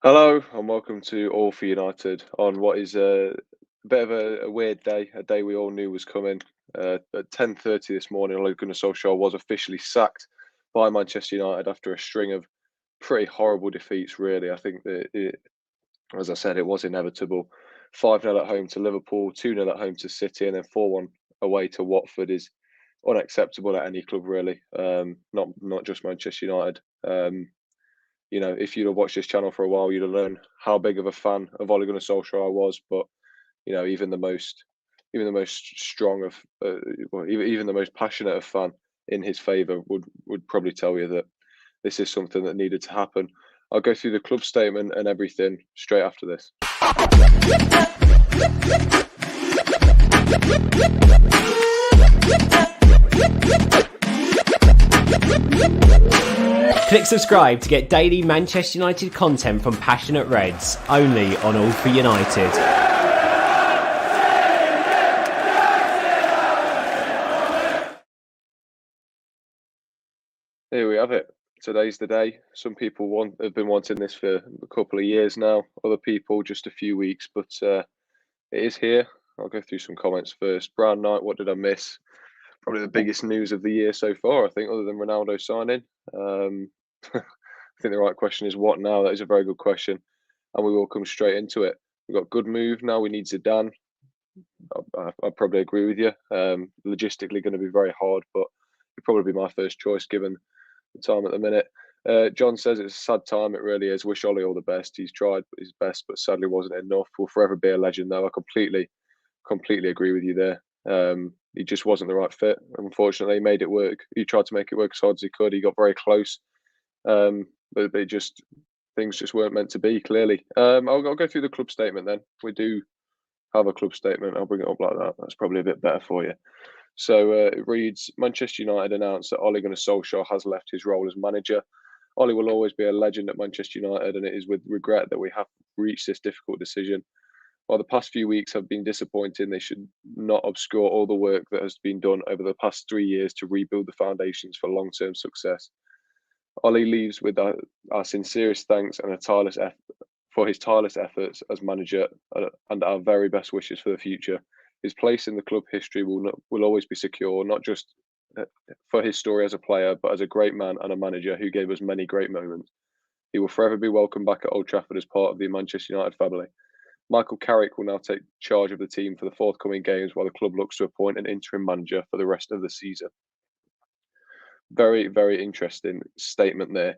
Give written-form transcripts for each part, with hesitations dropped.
Hello and welcome to All for United on what is a bit of a weird day, a day we all knew was coming. At 10:30 this morning, Ole Gunnar Solskjaer was officially sacked by Manchester United after a string of pretty horrible defeats, really. I think that, as I said, it was inevitable. 5-0 at home to Liverpool, 2-0 at home to City, and then 4-1 away to Watford is unacceptable at any club, really. Not just Manchester United. If you'd have watched this channel for a while, you'd have learned how big of a fan of Ole Gunnar Solskjaer I was. But even the most strong of, even the most passionate of fan in his favour would probably tell you that this is something that needed to happen. I'll go through the club statement and everything straight after this. Click subscribe to get daily Manchester United content from passionate Reds, only on All for United. Here we have it. Today's the day. Some people have been wanting this for a couple of years now. Other people just a few weeks, but it is here. I'll go through some comments first. Brown Knight, what did I miss? Probably the biggest news of the year so far, I think, other than Ronaldo signing. I think the right question is what now? That is a very good question, and we will come straight into it. We've got good move now. We need Zidane. I probably agree with you. Logistically, going to be very hard, but he'd probably be my first choice given the time at the minute. John says it's a sad time. It really is. Wish Ollie all the best. He's tried his best, but sadly wasn't enough. Will forever be a legend, though. I completely agree with you there. He just wasn't the right fit. Unfortunately, he made it work. He tried to make it work as hard as he could. He got very close, but things just weren't meant to be. Clearly, I'll go through the club statement then. We do have a club statement. I'll bring it up like that. That's probably a bit better for you. So it reads: Manchester United announced that Ole Gunnar Solskjaer has left his role as manager. Ole will always be a legend at Manchester United, and it is with regret that we have reached this difficult decision. While the past few weeks have been disappointing, they should not obscure all the work that has been done over the past 3 years to rebuild the foundations for long-term success. Ole leaves with our sincerest thanks and for his tireless efforts as manager and our very best wishes for the future. His place in the club history will always be secure, not just for his story as a player, but as a great man and a manager who gave us many great moments. He will forever be welcome back at Old Trafford as part of the Manchester United family. Michael Carrick will now take charge of the team for the forthcoming games while the club looks to appoint an interim manager for the rest of the season. Very, very interesting statement there.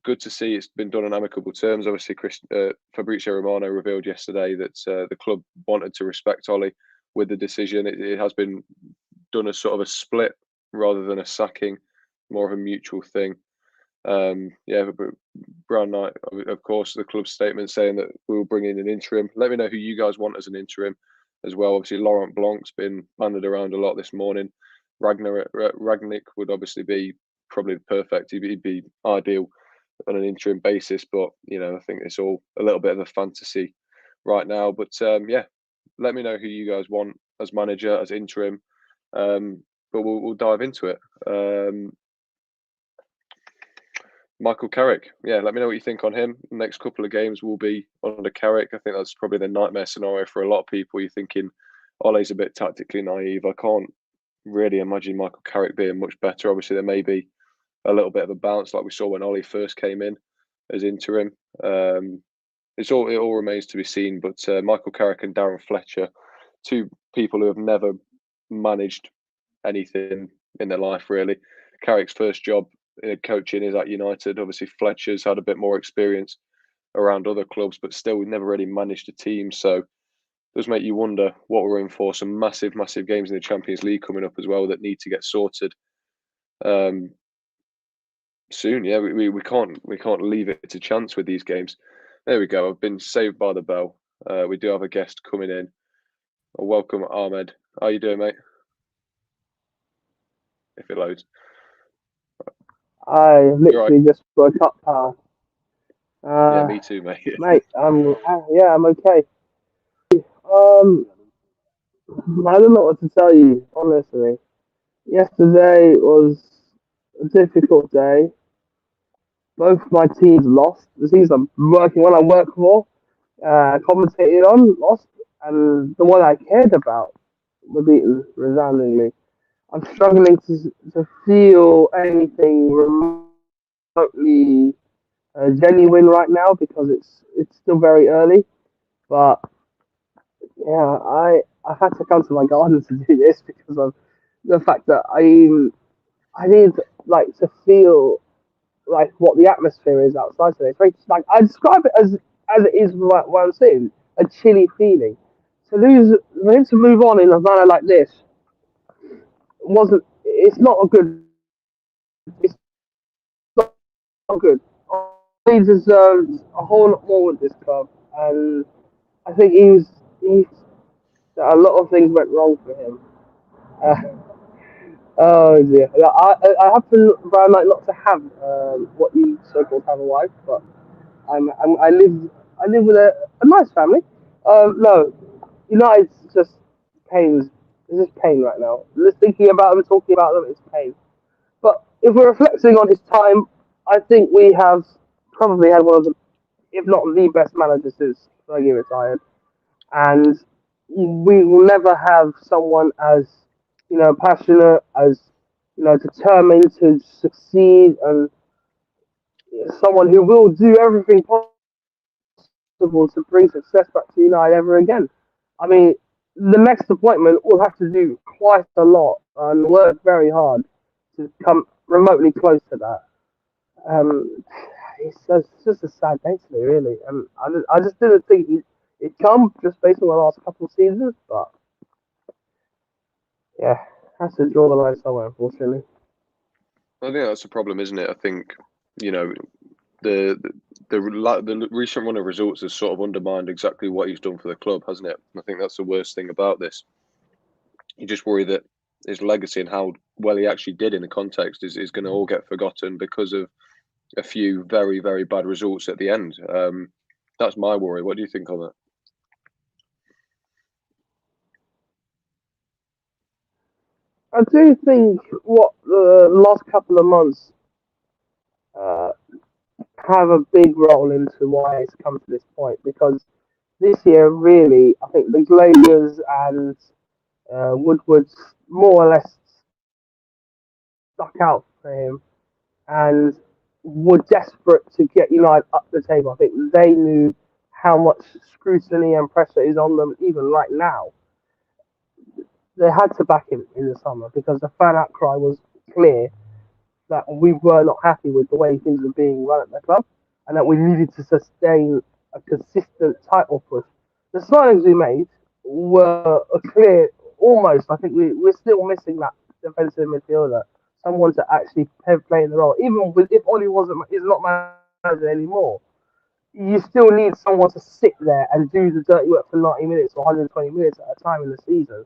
Good to see it's been done on amicable terms. Obviously, Fabrizio Romano revealed yesterday that the club wanted to respect Ole with the decision. It has been done as sort of a split rather than a sacking, more of a mutual thing. But Brown Knight, of course, the club statement saying that we will bring in an interim. Let me know who you guys want as an interim as well. Obviously, Laurent Blanc's been banded around a lot this morning. Ragnick would obviously be probably perfect. He'd be ideal on an interim basis, but I think it's all a little bit of a fantasy right now. But let me know who you guys want as manager, as interim. But we'll dive into it. Michael Carrick, let me know what you think on him. The next couple of games will be under Carrick. I think that's probably the nightmare scenario for a lot of people. You're thinking Ole's a bit tactically naive. I can't really imagine Michael Carrick being much better. Obviously, there may be a little bit of a bounce like we saw when Ole first came in as interim. It all remains to be seen. But Michael Carrick and Darren Fletcher, two people who have never managed anything in their life, really. Carrick's first job coaching is at United. Obviously, Fletcher's had a bit more experience around other clubs, but still, we've never really managed a team. So, it does make you wonder what we're in for. Some massive games in the Champions League coming up as well that need to get sorted soon. Yeah, we can't leave it to chance with these games. There we go. I've been saved by the bell. We do have a guest coming in. Welcome, Ahmed. How you doing, mate? If it loads. I literally just woke up past. Yeah, me too, mate. Mate, I'm okay. I don't know what to tell you, honestly. Yesterday was a difficult day. both my teams lost. The teams I'm working on, I work for, commentated on, lost, and the one I cared about were beaten resoundingly. I'm struggling to feel anything remotely genuine right now because it's still very early. But yeah, I had to come to my garden to do this because of the fact that I need like to feel like what the atmosphere is outside today. It's very like I describe it as it is what I'm saying, a chilly feeling. To lose, for him to move on in a manner like this wasn't. It's not a good. It's not good. He deserves a whole lot more with this club, and I think he's a lot of things went wrong for him. Uh, oh dear. Yeah, I happen, Brian, like not to have what you so-called have a wife, but I live with a nice family. No, United's just pain. It's just pain right now. Just thinking about them, talking about them, it's pain. But if we're reflecting on his time, I think we have probably had one of the, if not the best managers since Fergie retired. And we will never have someone as, passionate, as, determined to succeed, and someone who will do everything possible to bring success back to United ever again. I mean, the next appointment will have to do quite a lot and work very hard to come remotely close to that. It's just a sad day today, really. And I just didn't think it'd come just based on the last couple of seasons, but yeah, has to draw the line somewhere, unfortunately. I think that's the problem, isn't it? I think, you know, the the recent run of results has sort of undermined exactly what he's done for the club, hasn't it? I think that's the worst thing about this. You just worry that his legacy and how well he actually did in the context is going to all get forgotten because of a few very, very bad results at the end. That's my worry. What do you think on that? I do think what the last couple of months uh, have a big role into why it's come to this point because this year, really, I think the Glazers and Woodward's more or less stuck out for him and were desperate to get United up the table. I think they knew how much scrutiny and pressure is on them even right now. They had to back him in the summer because the fan outcry was clear that we were not happy with the way things were being run at the club and that we needed to sustain a consistent title push. The signings we made were a clear, almost, I think we're still missing that defensive midfielder, someone to actually play the role. Even with, if Oli is not manager anymore, you still need someone to sit there and do the dirty work for 90 minutes or 120 minutes at a time in the season.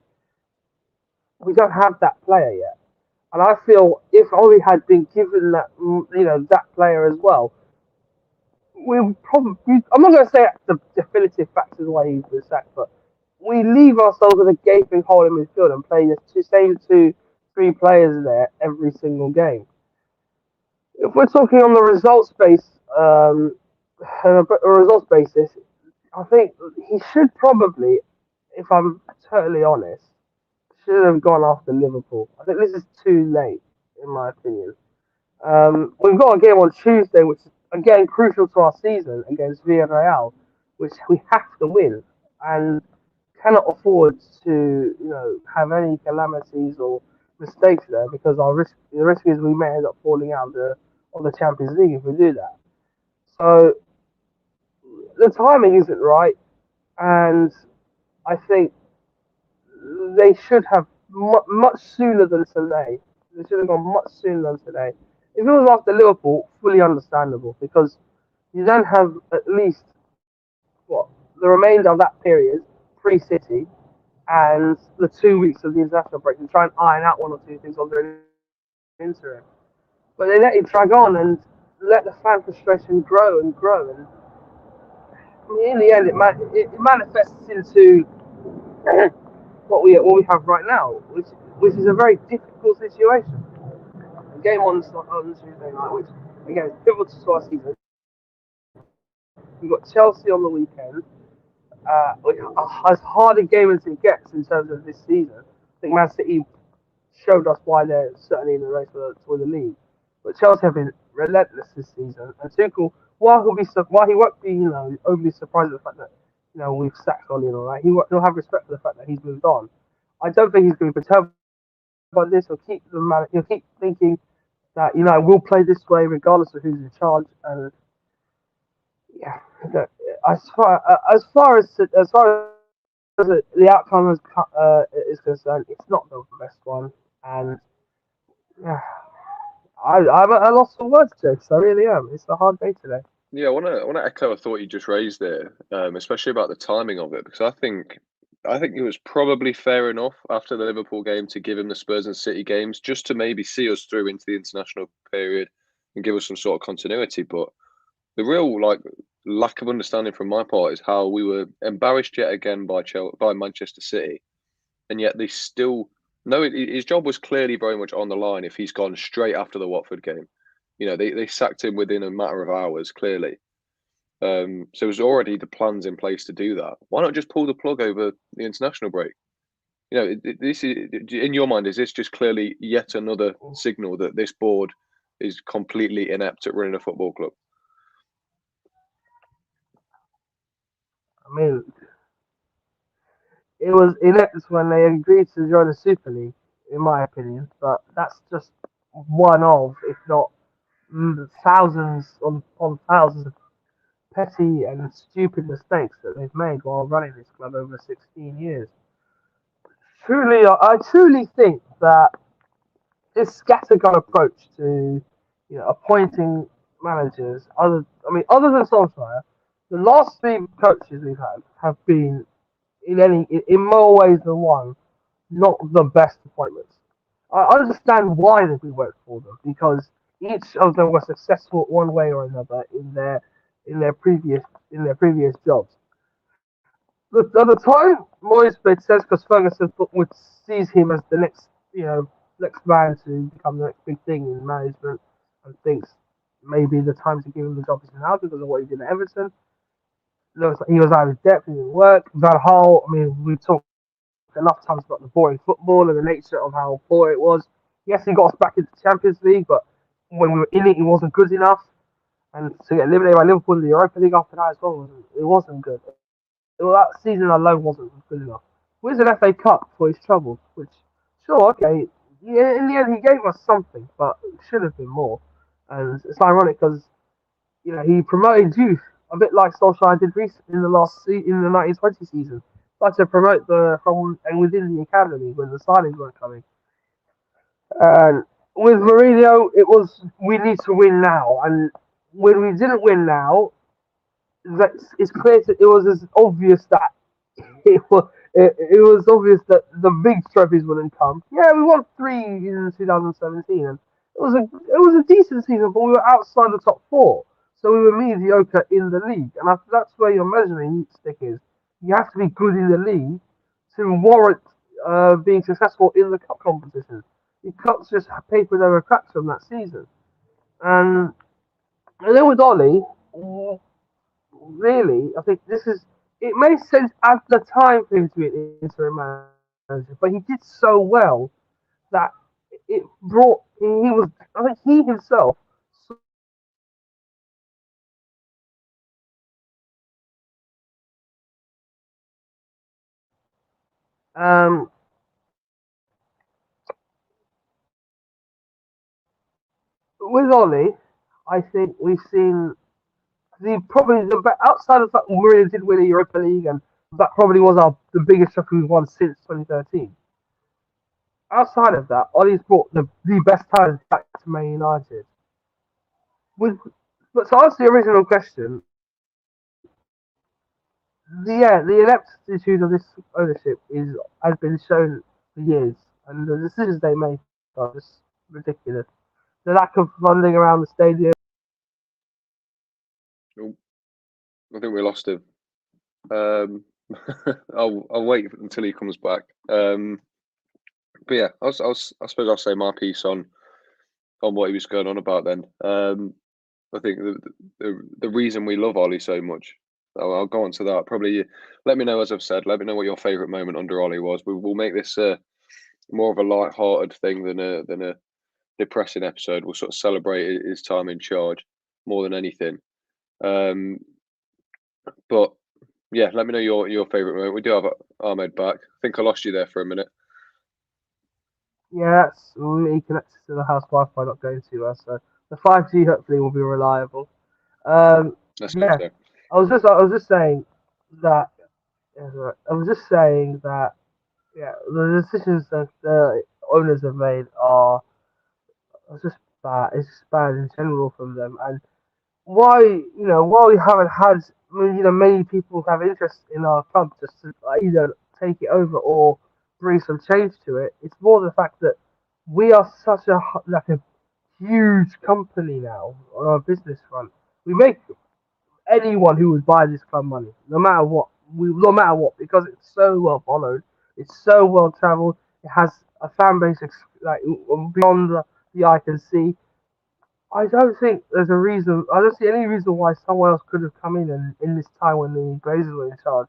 We don't have that player yet. And I feel if Oli had been given that, that player as well, we probably, I'm not going to say the definitive factors why he's been sacked, but we leave ourselves with a gaping hole in midfield and play the same 2, 3 players there every single game. If we're talking on the results base, on a results basis, I think he should probably, if I'm totally honest, should have gone after Liverpool. I think this is too late, in my opinion. We've got a game on Tuesday, which is again crucial to our season against Villarreal, which we have to win and cannot afford to, have any calamities or mistakes there because the risk is we may end up falling out of the Champions League if we do that. So the timing isn't right, and I think they should have much sooner than today. They should have gone much sooner than today. If it was after Liverpool, fully understandable because you then have at least what the remainder of that period pre-City and the 2 weeks of the international break to try and iron out one or two things on the interim. But they let it drag on and let the fan frustration grow and grow. And I mean, in the end, it manifests into what we have right now, which is a very difficult situation. A game on Tuesday night, which again, it's pivotal to our season. We've got Chelsea on the weekend. As hard a game as it gets in terms of this season, I think Man City showed us why they're certainly in the race for the league. But Chelsea have been relentless this season, and Tuchel, while he won't be overly surprised at the fact that we've sacked Ole and all that, he'll have respect for the fact that he's moved on. I don't think he's going to be perturbed by this. He'll keep thinking that we'll play this way regardless of who's in charge. And yeah, as far as the outcome is concerned, it's not the best one. And yeah, I'm at a loss for words, Jake. I really am. It's a hard day today. Yeah, I want to echo a thought you just raised there, especially about the timing of it, because I think it was probably fair enough after the Liverpool game to give him the Spurs and City games just to maybe see us through into the international period and give us some sort of continuity. But the real lack of understanding from my part is how we were embarrassed yet again by Manchester City, and yet they still his job was clearly very much on the line if he's gone straight after the Watford game. They sacked him within a matter of hours, clearly. So there's already the plans in place to do that. Why not just pull the plug over the international break? This is, in your mind, is this just clearly yet another signal that this board is completely inept at running a football club? I mean, it was inept when they agreed to join the Super League, in my opinion. But that's just one of, if not thousands on thousands of petty and stupid mistakes that they've made while running this club over 16 years. I truly think that this scattergun approach to appointing managers, other than Solskjaer, the last three coaches we've had have been in more ways than one not the best appointments. I understand why they've been worked for them because each of them were successful one way or another in their previous jobs. Look, at the time, Moyes made sense because Ferguson sees him as the next man to become the next big thing in management, and thinks maybe the time to give him the job is now because of what he did at Everton. Looks like he was out of depth, it didn't work. Van Gaal, I mean, we talked enough times about the boring football and the nature of how poor it was. Yes, he got us back into the Champions League, but when we were in it, it wasn't good enough. And to get eliminated by Liverpool in the Europa League after that as well, it wasn't good. That season alone wasn't good enough. Where's an FA Cup for his troubles? Which, sure, okay, yeah, in the end he gave us something, but it should have been more. And it's ironic because he promoted youth a bit like Solskjaer did recently in the 1920 season. Tried to promote from and within the academy when the signings weren't coming. And with Mourinho, it was we need to win now, and when we didn't win now, it's clear it was as obvious that it was obvious that the big trophies wouldn't come. Yeah, we won 3 in 2017, and it was a decent season, but we were outside the top 4, so we were mediocre in the league, and that's where your measuring stick is. You have to be good in the league to warrant being successful in the cup competition. You can't just paper over cracks from that season, and then with Ollie. Really, I think it made sense at the time for him to be an interim manager, but he did so well that it brought, I think he himself. Um, with Ollie, I think we've seen outside of that Mourinho did win the Europa League, and that probably was the biggest trophy we've won since 2013. Outside of that, Ollie's brought the best talent back to Man United. But to answer the original question, the ineptitude of this ownership has been shown for years, and the decisions they make are just ridiculous. The lack of funding around the stadium. Oh, I think we lost him. I'll wait until he comes back. But yeah, I suppose I'll say my piece on what he was going on about then. I think the reason we love Ollie so much. I'll go on to that. Probably let me know, as I've said. Let me know what your favourite moment under Ollie was. We'll make this more of a light-hearted thing than a depressing episode. We'll sort of celebrate his time in charge more than anything. But yeah, let me know your favourite moment. We do have Ahmed back. I think I lost you there for a minute. Yeah, that's me connected to the house Wi-Fi, not going too well. So the 5G hopefully will be reliable. Let's hope Yeah, so. I was just saying that. I was just saying that. Yeah, the decisions that the owners have made are just bad. It's just bad in general from them. And why we haven't had, many people have interest in our club just to either take it over or bring some change to it. It's more the fact that we are such a huge company now on our business front. We make anyone who would buy this club money, no matter what. No matter what, because it's so well followed, it's so well travelled. It has a fan base like beyond the eye can see. I don't think there's a reason. I don't see any reason why someone else could have come in and in this time when the Glazers were in charge,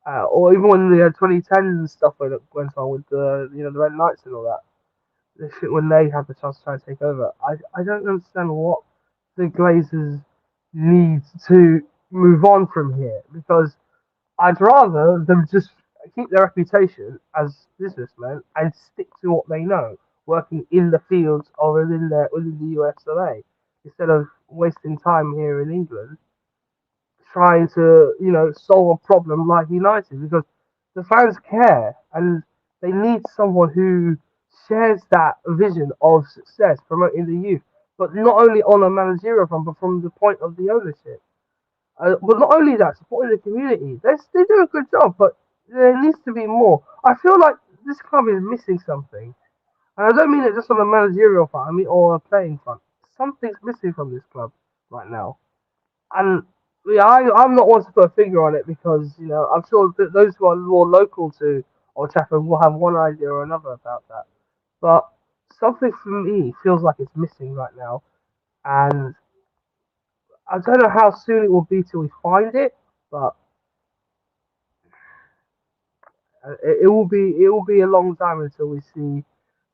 or even when the 2010 and stuff went on with the Red Knights and all that. The shit when they had the chance to try and take over. I don't understand what the Glazers need to move on from here, because I'd rather them just keep their reputation as businessmen and stick to what they know, working in the fields or within the US of A, instead of wasting time here in England trying to solve a problem like United, because the fans care and they need someone who shares that vision of success, promoting the youth, but not only on a managerial front, but from the point of the ownership. But not only that, supporting the community. They do a good job, but there needs to be more. I feel like this club is missing something. And I don't mean it just on a managerial front, I mean, or a playing front. Something's missing from this club right now. And yeah, I'm not one to put a finger on it, because, I'm sure that those who are more local to Old Trafford will have one idea or another about that. But something for me feels like it's missing right now. And I don't know how soon it will be till we find it, but it will be a long time until we see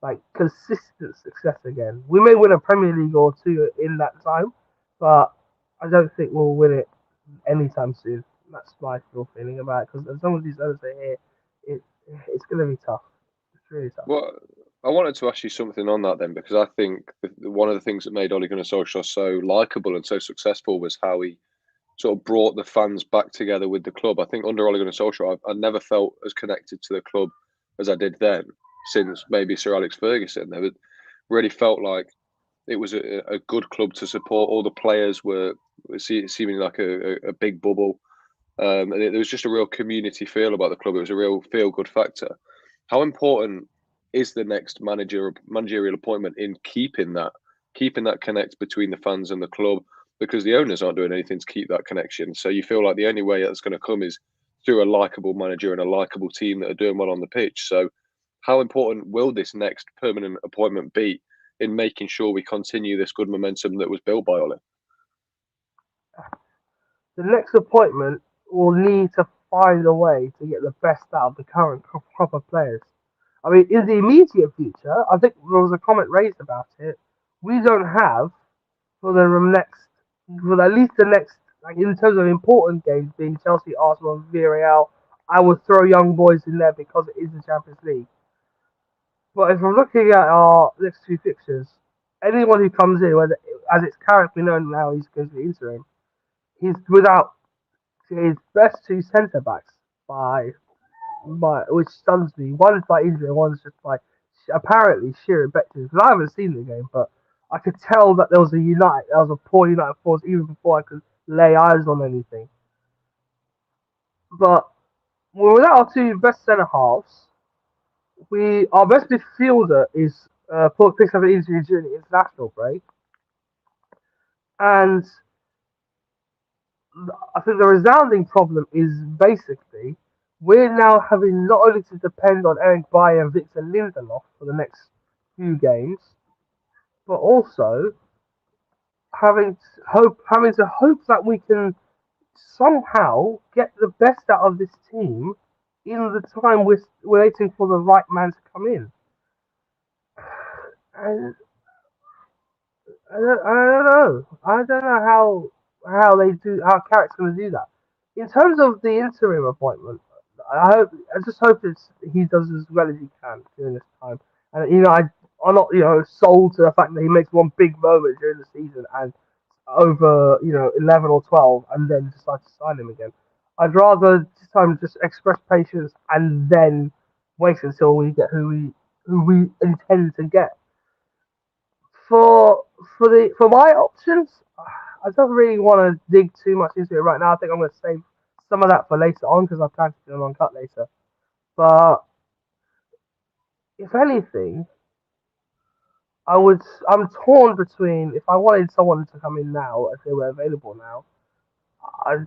like consistent success again. We may win a Premier League or two in that time, but I don't think we'll win it anytime soon. That's my feeling about it, because as long as these others are here, it it's going to be tough. It's really tough. Well, I wanted to ask you something on that then, because I think one of the things that made Ole Gunnar Solskjaer so likable and so successful was how he sort of brought the fans back together with the club. I think under Ole Gunnar Solskjaer, I never felt as connected to the club as I did then, since maybe Sir Alex Ferguson. It really felt like it was a good club to support. All the players were seeming like a big bubble. And there was just a real community feel about the club. It was a real feel-good factor. How important is the next managerial appointment in keeping that connect between the fans and the club? Because the owners aren't doing anything to keep that connection. So you feel like the only way that's going to come is through a likable manager and a likable team that are doing well on the pitch. So how important will this next permanent appointment be in making sure we continue this good momentum that was built by Ole? The next appointment will need to find a way to get the best out of the current crop of players. I mean, in the immediate future, I think there was a comment raised about it. We don't have for the next, for at least the next, like in terms of important games being Chelsea, Arsenal, and Villarreal. I would throw young boys in there because it is the Champions League. But if we're looking at our next two fixtures, anyone who comes in, whether as it's currently known now, he's going to be interim. He's without his best two centre backs by which stuns me. One is by injury, one's just by apparently sheer infection. Because I haven't seen the game, but I could tell that there was a poor United force even before I could lay eyes on anything. But without our two best centre halves, our best midfielder is picks up an injury during the international break, and I think the resounding problem is basically we're now having not only to depend on Eric Bayer and Victor Lindelof for the next few games, but also having to hope that we can somehow get the best out of this team in the time we're waiting for the right man to come in. And I don't know. I don't know how Carrick's going to do that. In terms of the interim appointment, I just hope he does as well as he can during this time. And I'm not sold to the fact that he makes one big moment during the season and over 11 or 12 and then decide to sign him again. I'd rather this time just express patience and then wait until we get who we intend to get. For my options, I don't really want to dig too much into it right now. I think I'm going to save some of that for later on because I plan to do an uncut later. But if anything, I'm torn between if I wanted someone to come in now, if they were available now. I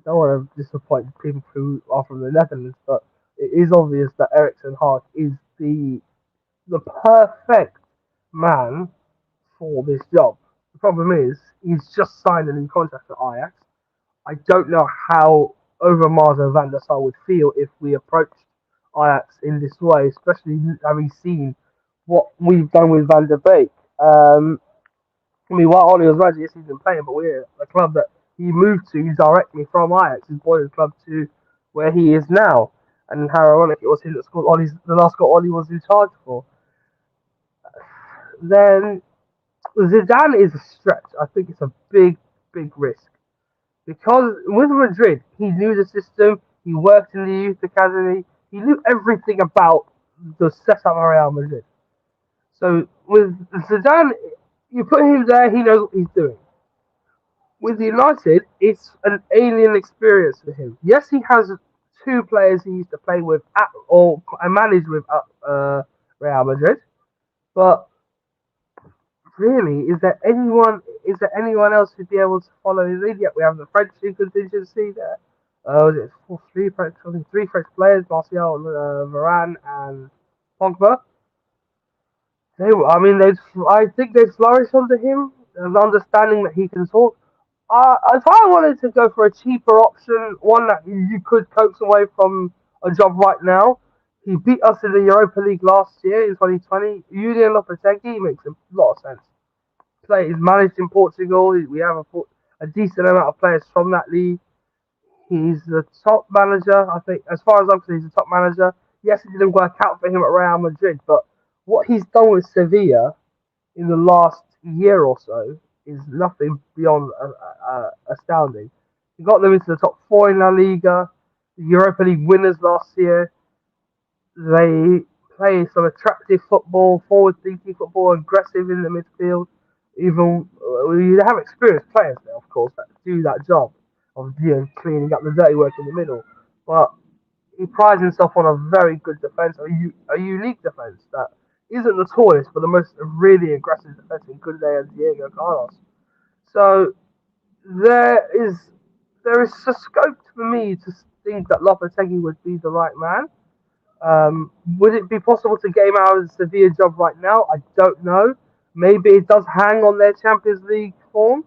don't want to disappoint people who are from the Netherlands, but it is obvious that Erik ten Hag is the perfect man for this job. The problem is he's just signed a new contract at Ajax. I don't know how Overmars and Van der Sar would feel if we approached Ajax in this way, especially having seen what we've done with Van der Beek. While Oli was manager, yes, he's been playing, but we're a club that he moved to directly from Ajax, his boyhood club, to where he is now. And how ironic it was him that scored the last goal Oli was in charge for. Then Zidane is a stretch. I think it's a big, big risk. Because with Madrid, he knew the system, he worked in the youth academy, he knew everything about the setup of Real Madrid. So with Zidane, you put him there, he knows what he's doing. With United, it's an alien experience for him. Yes, he has two players he used to play with or manage with at Real Madrid, but really, is there anyone else who'd be able to follow his lead yet? We have the French contingency there. Three French players: Martial, Varane, and Pogba. I think they'd flourish under him, and understanding that he can talk. If I wanted to go for a cheaper option, one that you could coax away from a job right now, he beat us in the Europa League last year in 2020. Julian Lopetegui makes a lot of sense. He's managed in Portugal. We have a decent amount of players from that league. He's the top manager, I think. As far as I'm concerned, he's the top manager. Yes, it didn't work out for him at Real Madrid, but what he's done with Sevilla in the last year or so is nothing beyond astounding. He got them into the top four in La Liga, the Europa League winners last year. They play some attractive football, forward-thinking football, aggressive in the midfield. Even we have experienced players there, of course, that do that job of cleaning up the dirty work in the middle. But he prides himself on a very good defense, a unique defense that isn't the tallest, but the most really aggressive defense in Koundé and Diego Carlos. So there is a scope for me to think that Lopetegui would be the right man. Would it be possible to get him out of the Sevilla job right now? I don't know. Maybe it does hang on their Champions League form.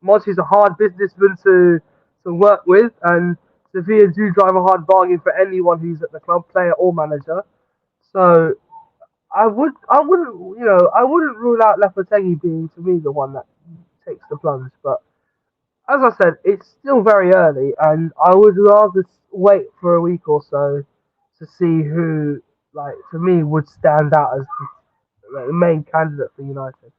Monty's a hard businessman to work with, and Sevilla do drive a hard bargain for anyone who's at the club, player or manager. So I wouldn't rule out Lopetegui being, to me, the one that takes the plunge. But as I said, it's still very early, and I would rather wait for a week or so to see who, for me, would stand out as the main candidate for United.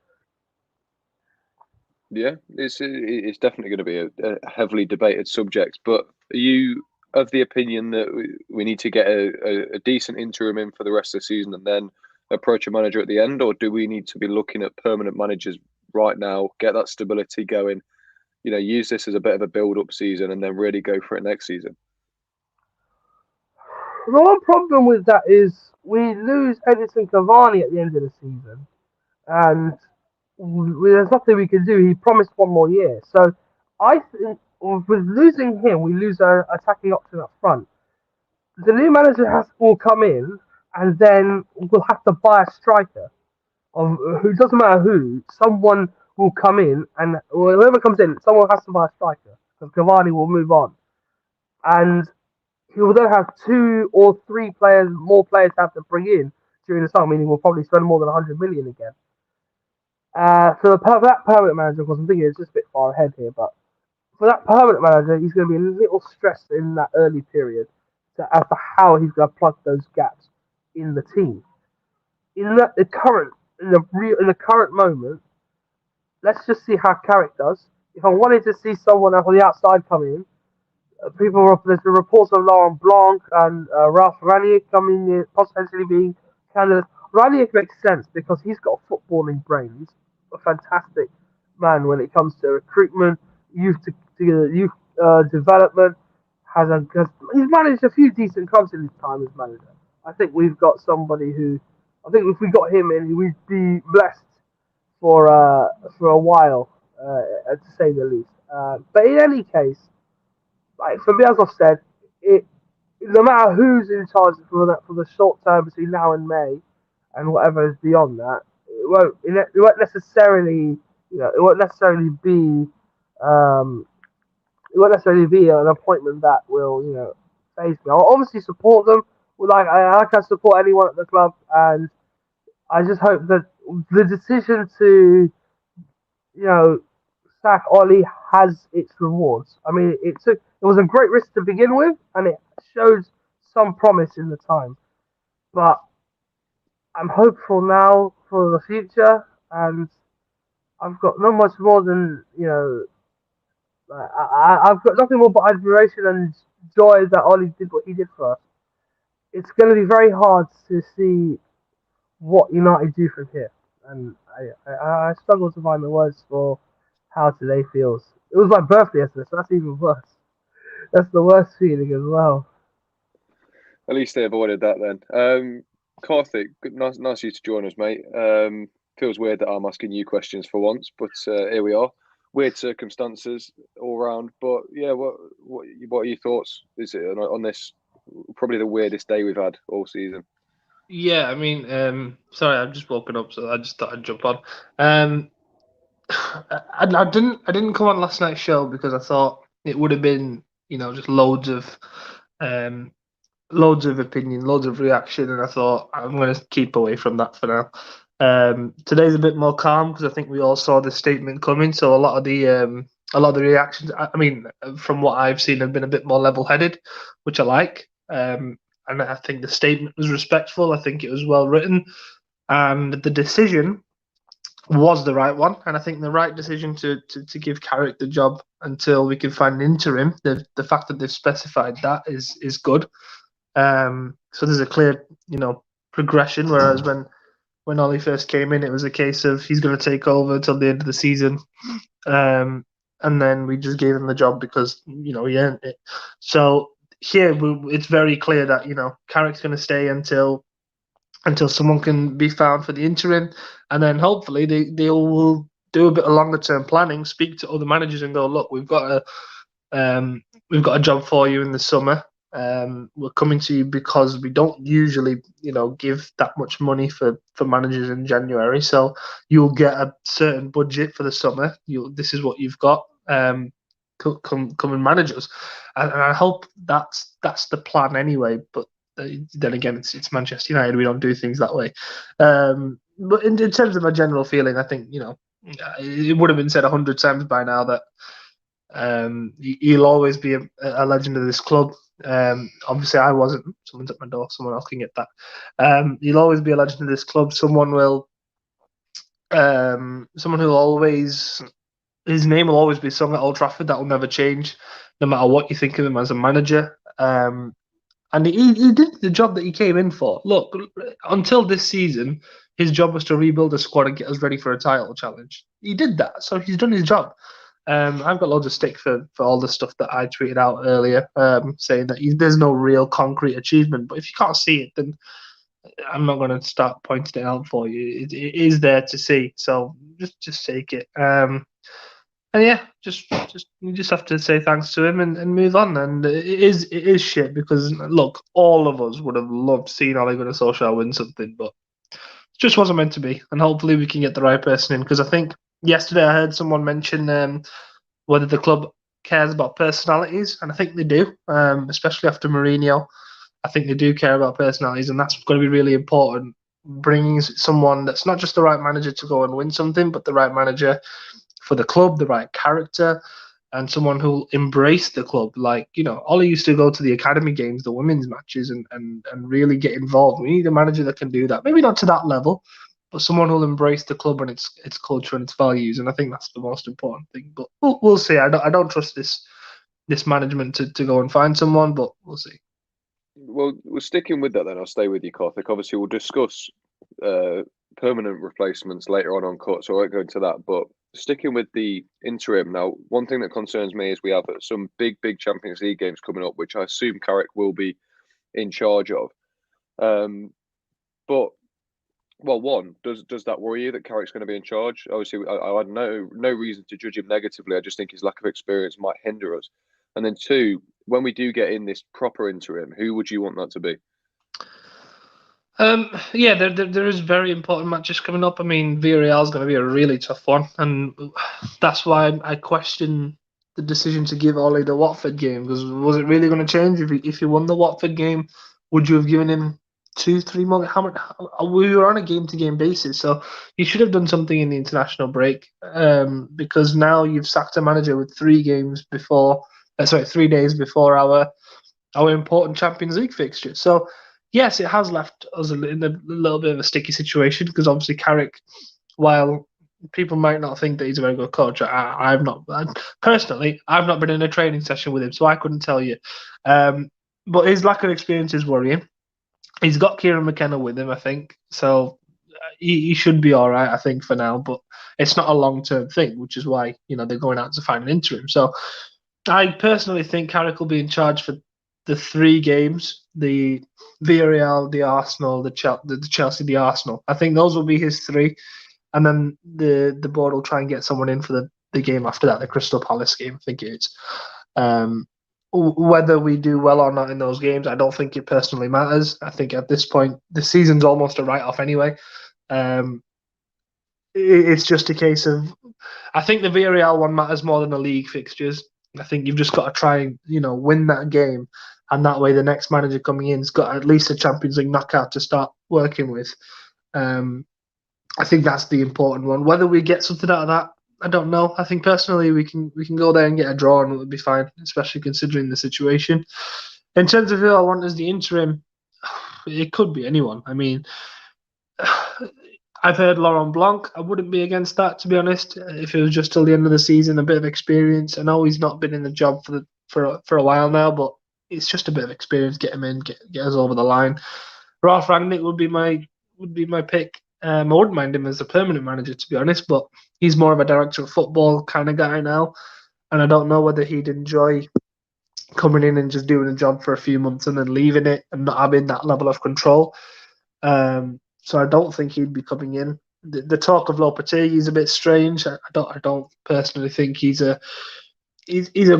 Yeah, it's definitely going to be a heavily debated subject. But are you of the opinion that we need to get a decent interim in for the rest of the season and then approach a manager at the end, or do we need to be looking at permanent managers right now, get that stability going, use this as a bit of a build-up season and then really go for it next season? The one problem with that is we lose Edinson Cavani at the end of the season, and there's nothing we can do. He promised one more year, so I think with losing him, we lose our attacking option up front. The new manager will come in, and then we'll have to buy a striker of who doesn't matter who, someone will come in, and whoever comes in, someone has to buy a striker because Cavani will move on, and he will then have 2 or 3 more players to have to bring in during the summer, meaning we'll probably spend more than 100 million again. For that permanent manager, of course, I'm thinking it's just a bit far ahead here, but for that permanent manager, he's going to be a little stressed in that early period as to how he's going to plug those gaps in the team. In the current moment, let's just see how Carrick does. If I wanted to see someone on the outside come in, there's been reports of Laurent Blanc and Ralph Ranier coming in, potentially being candidates. Ranier makes sense because he's got a footballing brain. He's a fantastic man when it comes to recruitment, youth development. He's managed a few decent clubs in his time as manager. I think we've got somebody who, I think if we got him in, we'd be blessed for a while, to say the least. But in any case, like for me, as I've said, no matter who's in charge for the short term between now and May, and whatever is beyond that, it won't necessarily be an appointment that will phase me. I'll obviously support them. I can support anyone at the club, and I just hope that the decision to sack Ole has its rewards. I mean, it was a great risk to begin with, and it shows some promise in the time. But I'm hopeful now for the future, and I've got not much more than I've got nothing more but admiration and joy that Ole did what he did for us. It's going to be very hard to see what United do from here, and I struggle to find the words for how today feels. It was my birthday yesterday, so that's even worse. That's the worst feeling as well. At least they avoided that then. Karthik, nice of you to join us, mate. Feels weird that I'm asking you questions for once, but here we are. Weird circumstances all round, but yeah, what are your thoughts? Is it on this probably the weirdest day we've had all season? Yeah, I mean, sorry, I've just woken up, so I just thought I'd jump on. I didn't come on last night's show because I thought it would have been just loads of opinion, loads of reaction, and I thought I'm going to keep away from that for now. Today's a bit more calm because I think we all saw the statement coming, so a lot of the reactions, I mean, from what I've seen, have been a bit more level-headed, which I like. And I think the statement was respectful. I think it was well written, and the decision was the right one. And I think the right decision to give Carrick the job until we can find an interim. The fact that they've specified that is good. So there's a clear progression. Whereas when Ole first came in, it was a case of he's going to take over until the end of the season, and then we just gave him the job because he earned it. So here it's very clear that Carrick's going to stay until someone can be found for the interim, and then hopefully they will do a bit of longer term planning, speak to other managers, and go, look, we've got a job for you in the summer. We're coming to you because we don't usually give that much money for managers in January, so you'll get a certain budget for the summer. This is what you've got. Come and manage us, and I hope that's the plan anyway. But then again, it's Manchester United. We don't do things that way. But in terms of my general feeling, I think it would have been said 100 times by now that he'll always be a legend of this club. Obviously, I wasn't. Someone's at my door. Someone else can get that. He'll always be a legend of this club. Someone who always. His name will always be sung at Old Trafford. That will never change, no matter what you think of him as a manager. And he did the job that he came in for. Look, until this season, his job was to rebuild a squad and get us ready for a title challenge. He did that, so he's done his job. I've got loads of stick for all the stuff that I tweeted out earlier, saying that there's no real concrete achievement. But if you can't see it, then I'm not going to start pointing it out for you. It is there to see, so just take it. And yeah, you just have to say thanks to him and move on. And it is shit because look, all of us would have loved seeing Ole Gunnar Solskjaer win something, but it just wasn't meant to be. And hopefully we can get the right person in because I think Yesterday, I heard someone mention whether the club cares about personalities, and I think they do, especially after Mourinho. I think they do care about personalities, and that's going to be really important. Bringing someone that's not just the right manager to go and win something, but the right manager for the club, the right character, and someone who'll embrace the club. Like, Ole used to go to the academy games, the women's matches, and really get involved. We need a manager that can do that. Maybe not to that level, but someone who'll embrace the club and its culture and its values. And I think that's the most important thing. But we'll see. I don't trust this management to go and find someone, but we'll see. Well, we're sticking with that then. I'll stay with you, Karthik. Obviously, we'll discuss permanent replacements later on cut, so I won't go into that. But sticking with the interim now, one thing that concerns me is we have some big Champions League games coming up, which I assume Carrick will be in charge of. But one, does that worry you that Carrick's going to be in charge? Obviously, I had no reason to judge him negatively. I just think his lack of experience might hinder us. And then two, when we do get in this proper interim, who would you want that to be? Yeah, there is very important matches coming up. I mean, Villarreal is going to be a really tough one, and that's why I question the decision to give Ole the Watford game, because was it really going to change if he won the Watford game? Would you have given him 2-3 more? We were on a game-to-game basis, so you should have done something in the international break. Because now you've sacked a manager with 3 days before our important Champions League fixture. So yes, it has left us in a little bit of a sticky situation, because obviously Carrick, while people might not think that he's a very good coach, I've not been in a training session with him, so I couldn't tell you. But his lack of experience is worrying. He's got Kieran McKenna with him, I think, so he should be all right, I think, for now. But it's not a long-term thing, which is why they're going out to find an interim. So I personally think Carrick will be in charge for the 3 games: the Villarreal, the Arsenal, the Chelsea, the Arsenal. I think those will be his 3, and then the board will try and get someone in for the game after that, the Crystal Palace game, I think it is. Whether we do well or not in those games, I don't think it personally matters. I think at this point, the season's almost a write-off anyway. It's just a case of, I think the Villarreal one matters more than the league fixtures. I think you've just got to try and win that game, and that way the next manager coming in's got at least a Champions League knockout to start working with. I think that's the important one. Whether we get something out of that, I don't know. I think personally we can go there and get a draw and it'll be fine, especially considering the situation. In terms of who I want as the interim, it could be anyone. I mean, I've heard Laurent Blanc. I wouldn't be against that, to be honest. If it was just till the end of the season, a bit of experience. I know he's not been in the job for a while now, but it's just a bit of experience. Get him in, get us over the line. Ralf Rangnick would be my pick. I wouldn't mind him as a permanent manager, to be honest, but he's more of a director of football kind of guy now, and I don't know whether he'd enjoy coming in and just doing a job for a few months and then leaving it and not having that level of control. So I don't think he'd be coming in. The talk of Lopetegui is a bit strange. I don't personally think he's a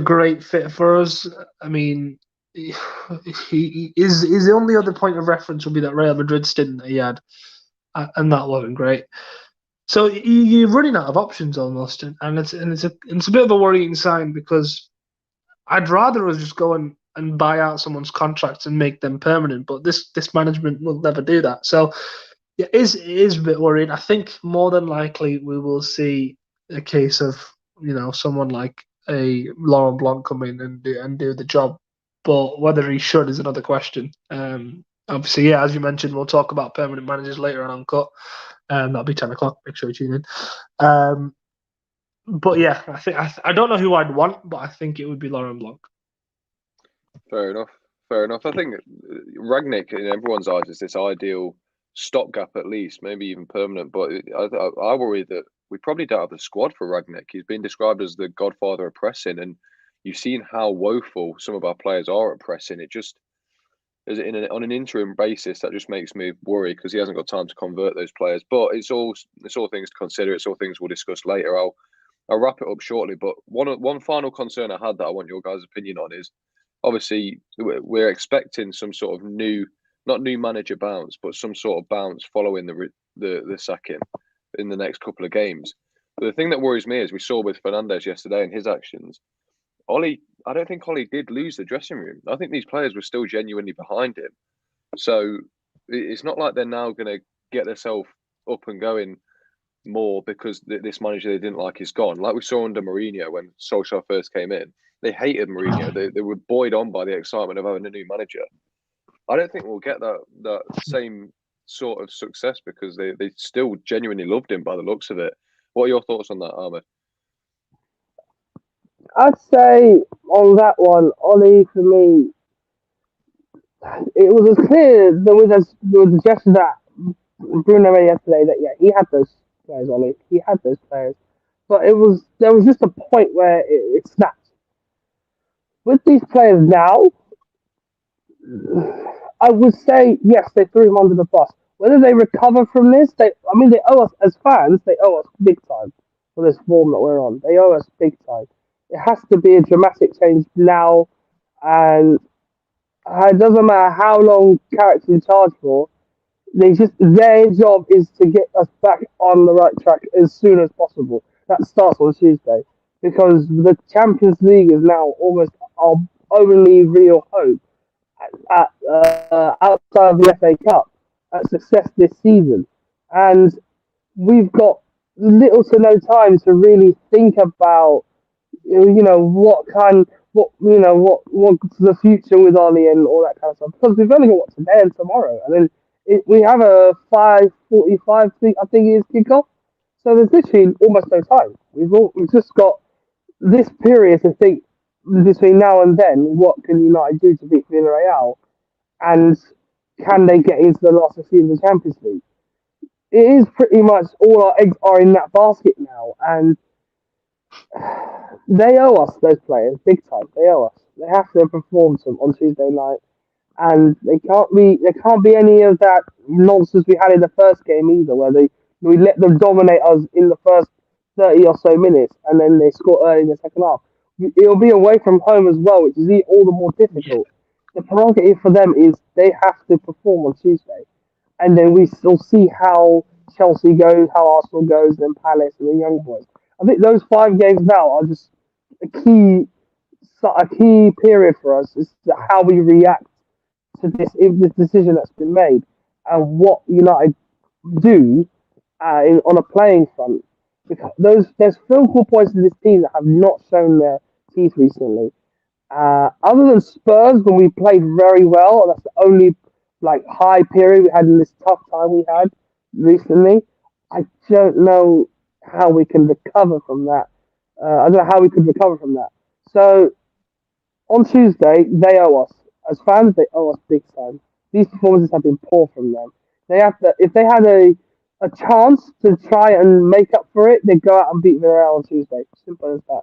great fit for us. I mean, he is the only other point of reference would be that Real Madrid stint that he had, and that wasn't great. So you're running out of options almost, and it's a bit of a worrying sign, because I'd rather us just go and buy out someone's contracts and make them permanent, but this management will never do that. So it is a bit worrying. I think more than likely we will see a case of someone like a Laurent Blanc come in and do the job, but whether he should is another question. Obviously, yeah, as you mentioned, we'll talk about permanent managers later on Cut. That'll be 10 o'clock. Make sure you tune in. But yeah, I don't know who I'd want, but I think it would be Laurent Blanc. Fair enough. I think Rangnick, in everyone's eyes, is this ideal stopgap, at least, maybe even permanent. But I worry that we probably don't have the squad for Rangnick. He's been described as the godfather of pressing, and you've seen how woeful some of our players are at pressing. It just on an interim basis, that just makes me worry, because he hasn't got time to convert those players. But it's all things to consider. It's all things we'll discuss later. I'll wrap it up shortly. But one final concern I had that I want your guys' opinion on is, obviously we're expecting some sort of not new manager bounce, but some sort of bounce following the sacking in the next couple of games. the thing that worries me is we saw with Fernandes yesterday and his actions. I don't think Ole did lose the dressing room. I think these players were still genuinely behind him. So it's not like they're now going to get themselves up and going more because this manager they didn't like is gone. Like we saw under Mourinho when Solskjaer first came in. They hated Mourinho. They were buoyed on by the excitement of having a new manager. I don't think we'll get that same sort of success because they still genuinely loved him by the looks of it. What are your thoughts on that, Ahmed? I'd say on that one, Ollie, for me, it was as clear there was a gesture that Bruno made yesterday that he had those players, Ollie. He had those players, but there was just a point where it snapped. With these players now, I would say yes, they threw him under the bus. Whether they recover from this, they owe us as fans. They owe us big time for this form that we're on. They owe us big time. It has to be a dramatic change now, and it doesn't matter how long Carrick's in charge for. Their job is to get us back on the right track as soon as possible. That starts on Tuesday because the Champions League is now almost our only real hope outside of the FA Cup at success this season, and we've got little to no time to really think about what's the future with Ollie and all that kind of stuff, because we've only got today and tomorrow, and then we have a 5:45 I think it is kickoff, so there's literally almost no time. We've just got this period to think between now and then. What can United do to beat Villarreal, and can they get into the last 16 of the Champions League? It is pretty much all our eggs are in that basket now, and they owe us, those players, big time. They owe us. They have to perform on Tuesday night, and there can't be any of that nonsense we had in the first game either, where we let them dominate us in the first 30 or so minutes, and then they score early in the second half. It'll be away from home as well, which is all the more difficult. The prerogative for them is they have to perform on Tuesday, and then we still see how Chelsea goes, how Arsenal goes, then Palace and the young boys. I think those 5 games now are just a key period for us is how we react to this decision that's been made and what United do on a playing front. Because there's focal points in this team that have not shown their teeth recently. Other than Spurs, when we played very well, that's the only high period we had in this tough time we had recently. I don't know how we can recover from that. I don't know how we could recover from that. So on Tuesday, they owe us. As fans, they owe us big time. These performances have been poor from them. If they had a chance to try and make up for it, they'd go out and beat Villarreal on Tuesday. Simple as that.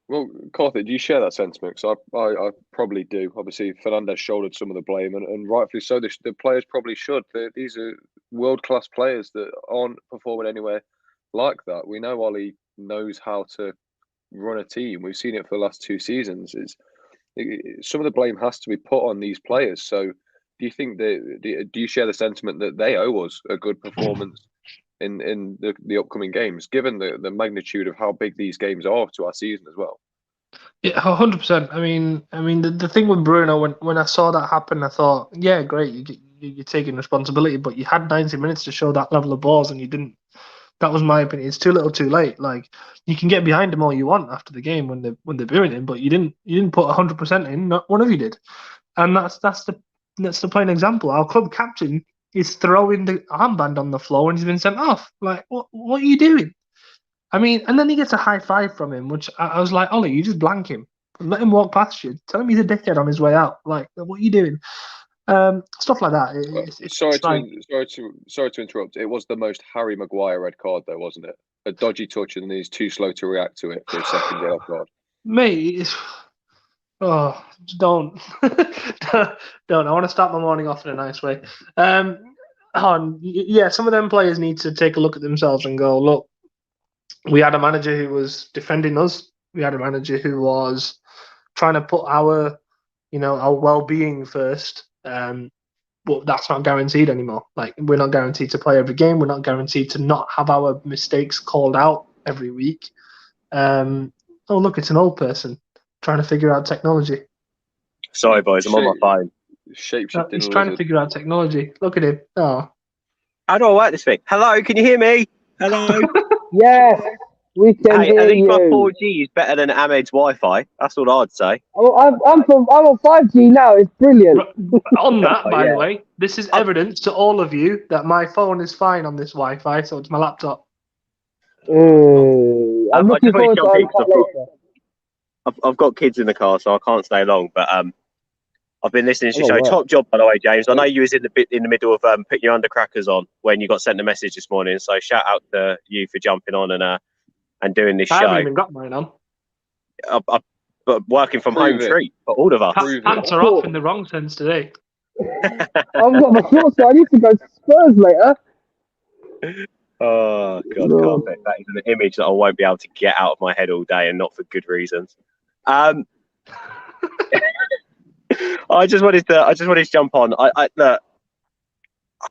Well, Carthy, do you share that sentiment? Because I probably do. Obviously, Fernandes shouldered some of the blame, and rightfully so. The players probably should. These are world-class players that aren't performing anywhere like that. We know Ollie knows how to run a team. We've seen it for the last 2 seasons. Some of the blame has to be put on these players. So, do you think do you share the sentiment that they owe us a good performance in the upcoming games, given the magnitude of how big these games are to our season as well? Yeah, 100%. I mean, the thing with Bruno, when I saw that happen, I thought, yeah, great, you're taking responsibility, but you had 90 minutes to show that level of balls, and you didn't. That was my opinion. It's too little, too late. You can get behind him all you want after the game when they're booing him, but you didn't put 100% in. Not one of you did, and that's the plain example. Our club captain is throwing the armband on the floor and he's been sent off. What are you doing? I mean, and then he gets a high five from him, which I was like, Ollie, you just blank him. Let him walk past you. Tell him he's a dickhead on his way out. What are you doing? Stuff like that. Sorry to interrupt. It was the most Harry Maguire red card, though, wasn't it? A dodgy touch, and he's too slow to react to it for a second yellow card. Mate, don't. Don't. I want to start my morning off in a nice way. Yeah, some of them players need to take a look at themselves and go, look, we had a manager who was defending us. We had a manager who was trying to put our well-being first. But that's not guaranteed anymore. We're not guaranteed to play every game. We're not guaranteed to not have our mistakes called out every week. Oh, look, it's an old person trying to figure out technology. Sorry, boys, I'm on my phone. Shapeshifting He's trying to lizard. figure out technology. Look at him. Oh, How do I work this thing? Hello, can you hear me? Hello. Yes, we can Hey, hear at least my you. 4G is better than Ahmed's Wi-Fi. That's all I'd say. Oh, I'm on 5G now. It's brilliant. on that, Oh, by yeah. the way, this is evidence to all of you that my phone is fine on this Wi-Fi, so it's my laptop. I'm I looking just want to forward to jump in unpack 'cause later. I've got kids in the car, so I can't stay long. But I've been listening to Oh, your show. wow. Top job, by the way, James. I know you was in the middle of putting your undercrackers on when you got sent a message this morning. So shout out to you for jumping on and doing this I show. haven't even got mine on. But working from Prove home it. treat for all of us. Prove it. Pants are off in the wrong sense today. I've got my shorts, so I need to go to Spurs later. Oh God, No. carpet. That is an image that I won't be able to get out of my head all day, and not for good reasons. I just wanted to jump on. Look,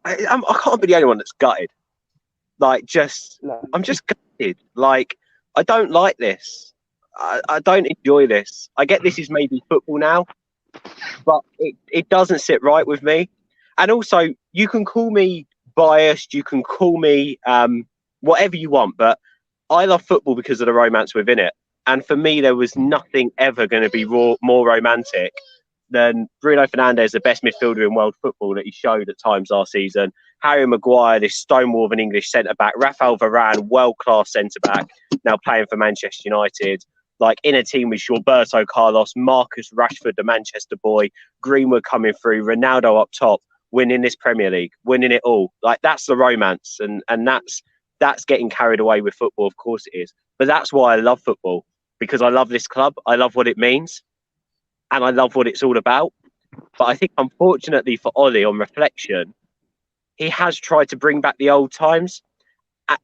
I can't be the only one that's gutted. Like, No. I'm just gutted. Like, I don't like this. I don't enjoy this. I get this is maybe football now, but it doesn't sit right with me. And also, you can call me biased, you can call me whatever you want, but I love football because of the romance within it. And for me, there was nothing ever going to be more romantic than Bruno Fernandes, the best midfielder in world football that he showed at times last season. Harry Maguire, this stonewall of an English centre-back. Rafael Varane, world-class centre-back, now playing for Manchester United. Like, in a team with Roberto Carlos, Marcus Rashford, the Manchester boy, Greenwood coming through, Ronaldo up top, winning this Premier League, winning it all. Like, that's the romance, and that's getting carried away with football. Of course it is. But that's why I love football, because I love this club. I love what it means, and I love what it's all about. But I think, unfortunately for Ole, on reflection, he has tried to bring back the old times.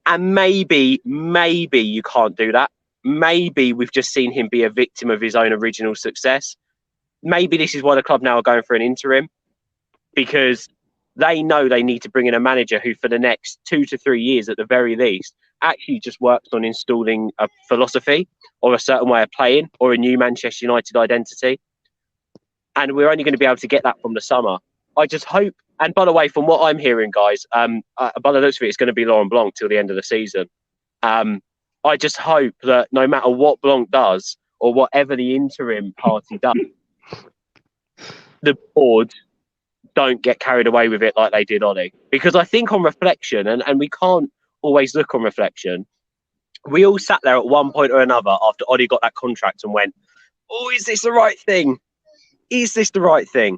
And maybe you can't do that. Maybe we've just seen him be a victim of his own original success. Maybe this is why the club now are going for an interim, because they know they need to bring in a manager who, for the next 2 to 3 years at the very least, actually just works on installing a philosophy or a certain way of playing or a new Manchester United identity. And we're only going to be able to get that from the summer. I just hope. And by the way, from what I'm hearing, guys, by the looks of it, it's going to be Laurent Blanc till the end of the season. I just hope that no matter what Blanc does or whatever the interim party does, the board don't get carried away with it like they did Ole. Because I think on reflection, and we can't always look on reflection, we all sat there at one point or another after Ole got that contract and went, oh, is this the right thing? Is this the right thing?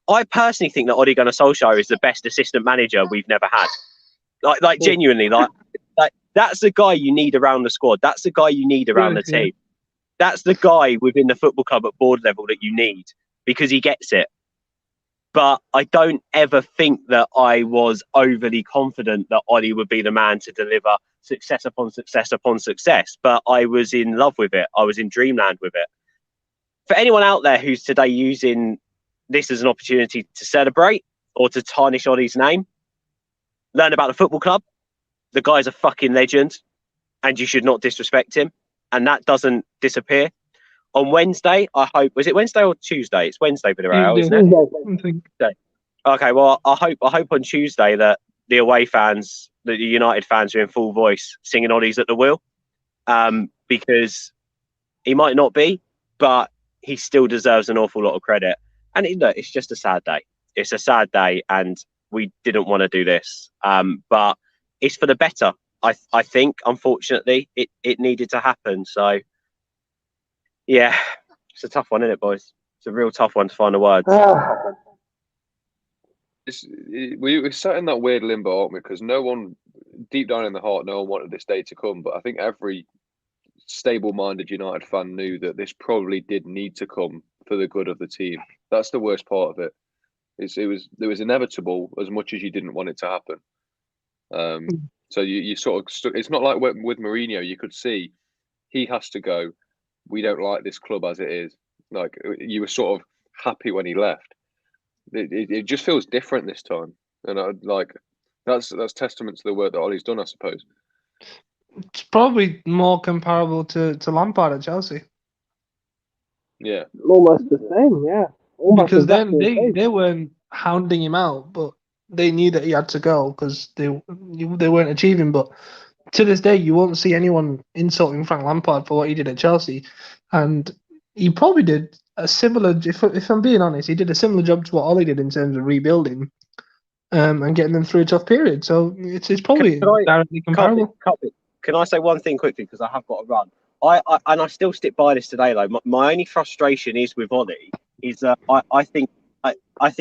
I personally think that Ole Gunnar Solskjaer is the best assistant manager we've never had. Like genuinely, like that's the guy you need around the squad. That's the guy you need around the team. That's the guy within the football club at board level that you need, because he gets it. But I don't ever think that I was overly confident that Ole would be the man to deliver success upon success upon success. But I was in love with it. I was in dreamland with it. For anyone out there who's today using this as an opportunity to celebrate or to tarnish Ole's name, learn about the football club. The guy's a fucking legend, and you should not disrespect him. And that doesn't disappear. On Wednesday, I hope, was it Wednesday or Tuesday? It's Wednesday for the Real, isn't it? Okay, well, I hope on Tuesday that the away fans, the United fans, are in full voice singing Ole's at the wheel, because he might not be, but he still deserves an awful lot of credit. And look, it's just a sad day. It's a sad day, and we didn't want to do this, but it's for the better. I think, unfortunately, it needed to happen. So, yeah, it's a tough one, isn't it, boys? It's a real tough one to find the words. We sat in that weird limbo, aren't we? Because no one, deep down in the heart, no one wanted this day to come. But I think every stable-minded United fan knew that this probably did need to come for the good of the team. That's the worst part of it. It was inevitable as much as you didn't want it to happen. So you sort of it's not like with Mourinho. You could see he has to go. We don't like this club as it is. Like, you were sort of happy when he left. It just feels different this time, and that's testament to the work that Ollie's done, I suppose. It's probably more comparable to Lampard at Chelsea. Yeah. Almost the same, yeah. Almost Because then exactly the same. they weren't hounding him out, but they knew that he had to go because they weren't achieving. But to this day, you won't see anyone insulting Frank Lampard for what he did at Chelsea, and he probably did a similar. If I'm being honest, he did a similar job to what Ole did in terms of rebuilding, and getting them through a tough period. So it's probably directly comparable. Can I say one thing quickly because I have got to run? I still stick by this today though. My only frustration is with Ole is that I think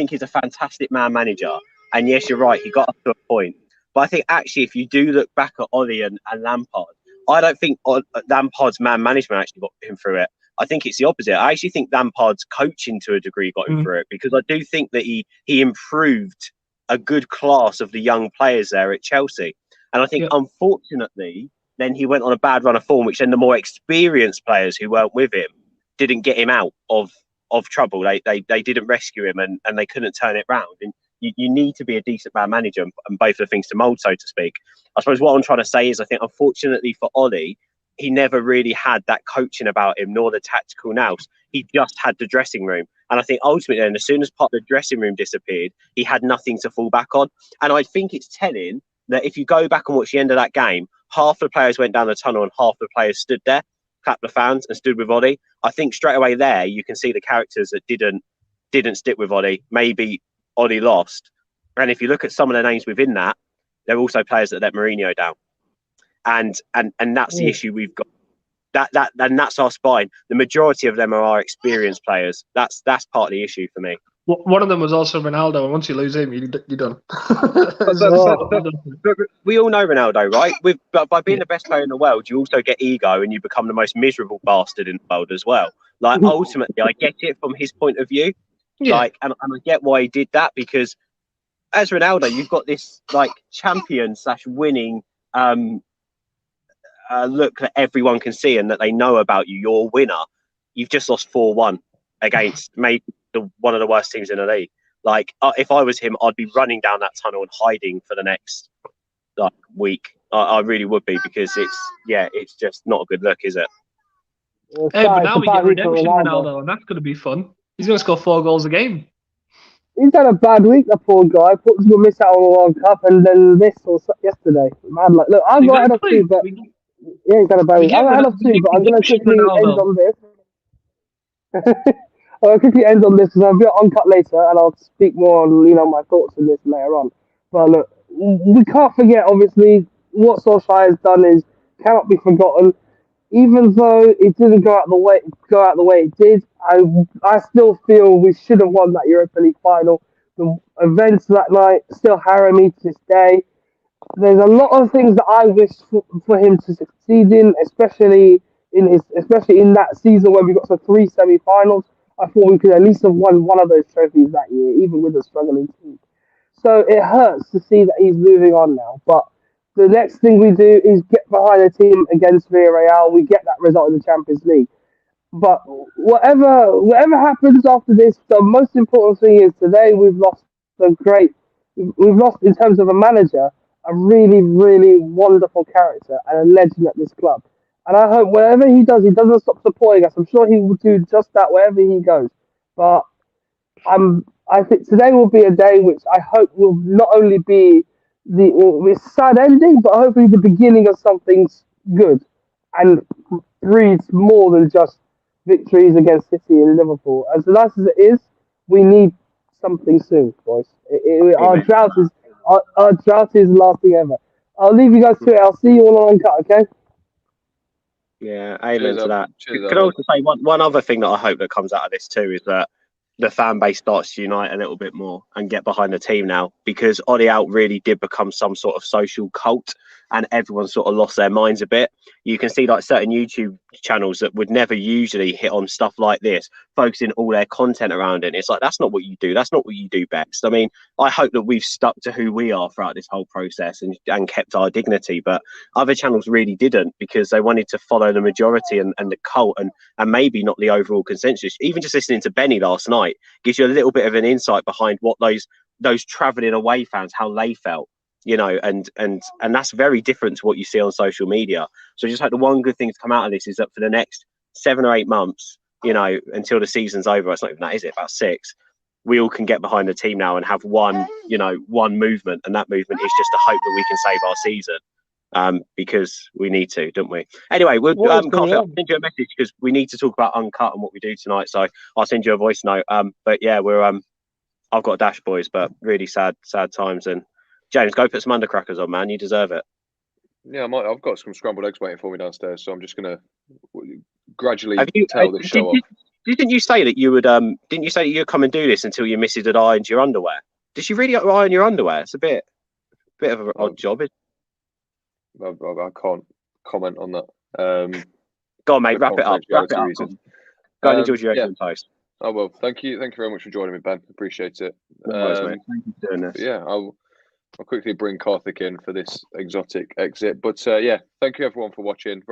he's a fantastic manager, and yes, you're right, he got up to a point. But I think actually, if you do look back at Ole and Lampard, I don't think Lampard's man management actually got him through it. I think it's the opposite. I actually think Lampard's coaching to a degree got him through it, because I do think that he improved a good class of the young players there at Chelsea. And I think, unfortunately, then he went on a bad run of form, which then the more experienced players who weren't with him didn't get him out of trouble. They didn't rescue him, and they couldn't turn it round. And you need to be a decent man manager and both of the things to mould, so to speak. I suppose what I'm trying to say is I think, unfortunately for Ole, he never really had that coaching about him, nor the tactical nous. He just had the dressing room. And I think ultimately, then, as soon as part of the dressing room disappeared, he had nothing to fall back on. And I think it's telling that if you go back and watch the end of that game, half the players went down the tunnel and half the players stood there, clapped the fans and stood with Ole. I think straight away there, you can see the characters that didn't stick with Ole. Maybe Ole lost. And if you look at some of the names within that, there are also players that let Mourinho down. And that's the issue we've got. And that's our spine. The majority of them are our experienced players. That's part of the issue for me. One of them was also Ronaldo, and once you lose him, you're done. But we all know Ronaldo, right? But by being the best player in the world, you also get ego, and you become the most miserable bastard in the world as well. Like, ultimately, I get it from his point of view. Yeah. Like, and I get why he did that, because as Ronaldo, you've got this like champion/winning look that everyone can see and that they know about you. You're a winner. You've just lost 4-1 against maybe one of the worst teams in the league. Like, if I was him, I'd be running down that tunnel and hiding for the next week. I really would be, because it's just not a good look, is it? Hey, but now we get redemption Ronaldo, and that's going to be fun. He's going to score 4 goals a game. He's had a bad week, the poor guy. Portugal missed out on the World Cup, and then this or yesterday. Man, like, look, I'm not ahead of 2, but yeah, he's had a bad week. I'm ahead of 2, but I'm going to quickly end on this. I'll quickly end on this because I'll be uncut later, and I'll speak more on my thoughts on this later on. But look, we can't forget, obviously, what Solskjaer has done cannot be forgotten. Even though it didn't go out the way it did, I still feel we should have won that Europa League final. The events that night still harrow me to this day. There's a lot of things that I wish for him to succeed in, especially in that season where we got to 3 semi-finals. I thought we could at least have won one of those trophies that year, even with a struggling team. So it hurts to see that he's moving on now. But the next thing we do is get behind the team against Villarreal. We get that result in the Champions League. But whatever happens after this, the most important thing is today we've lost in terms of a manager, a really, really wonderful character and a legend at this club. And I hope whatever he does, he doesn't stop supporting us. I'm sure he will do just that wherever he goes. But I think today will be a day which I hope will not only be the sad ending, but hopefully the beginning of something good and breeds more than just victories against City and Liverpool. As nice as it is, we need something soon, boys. Our drought is lasting ever. I'll leave you guys to it. I'll see you all on Uncut, okay? Yeah, amen to that. Can I also say one other thing that I hope that comes out of this too is that the fan base starts to unite a little bit more and get behind the team now, because Ole Out really did become some sort of social cult and everyone sort of lost their minds a bit. You can see like certain YouTube channels that would never usually hit on stuff like this, focusing all their content around it. It's like, that's not what you do. That's not what you do best. I mean, I hope that we've stuck to who we are throughout this whole process and kept our dignity, but other channels really didn't, because they wanted to follow the majority and the cult and maybe not the overall consensus. Even just listening to Benny last night gives you a little bit of an insight behind what those travelling away fans, how they felt. you know, and that's very different to what you see on social media. So just like the one good thing to come out of this is that for the next 7 or 8 months, you know, until the season's over, it's not even that, is it? About 6. We all can get behind the team now and have one movement, and that movement is just to hope that we can save our season. Because we need to, don't we? Anyway, we'll I'll send you a message because we need to talk about Uncut and what we do tonight. So I'll send you a voice note. But yeah, I've got a dash, boys, but really sad times. And James, go put some undercrackers on, man. You deserve it. Yeah, I've got some scrambled eggs waiting for me downstairs, so I'm just gonna gradually tail this show off. Didn't you say that you would? Didn't you say that you'd come and do this until your missus had ironed your underwear? Did she really iron your underwear? It's a bit of an odd job. I can't comment on that. Go on, mate. Wrap it up. Go and enjoy your eggs and toast. Oh well, thank you very much for joining me, Ben. Appreciate it. No worries, mate. Thank you for doing this. Yeah, I'll quickly bring Karthik in for this exotic exit. But yeah, thank you everyone for watching.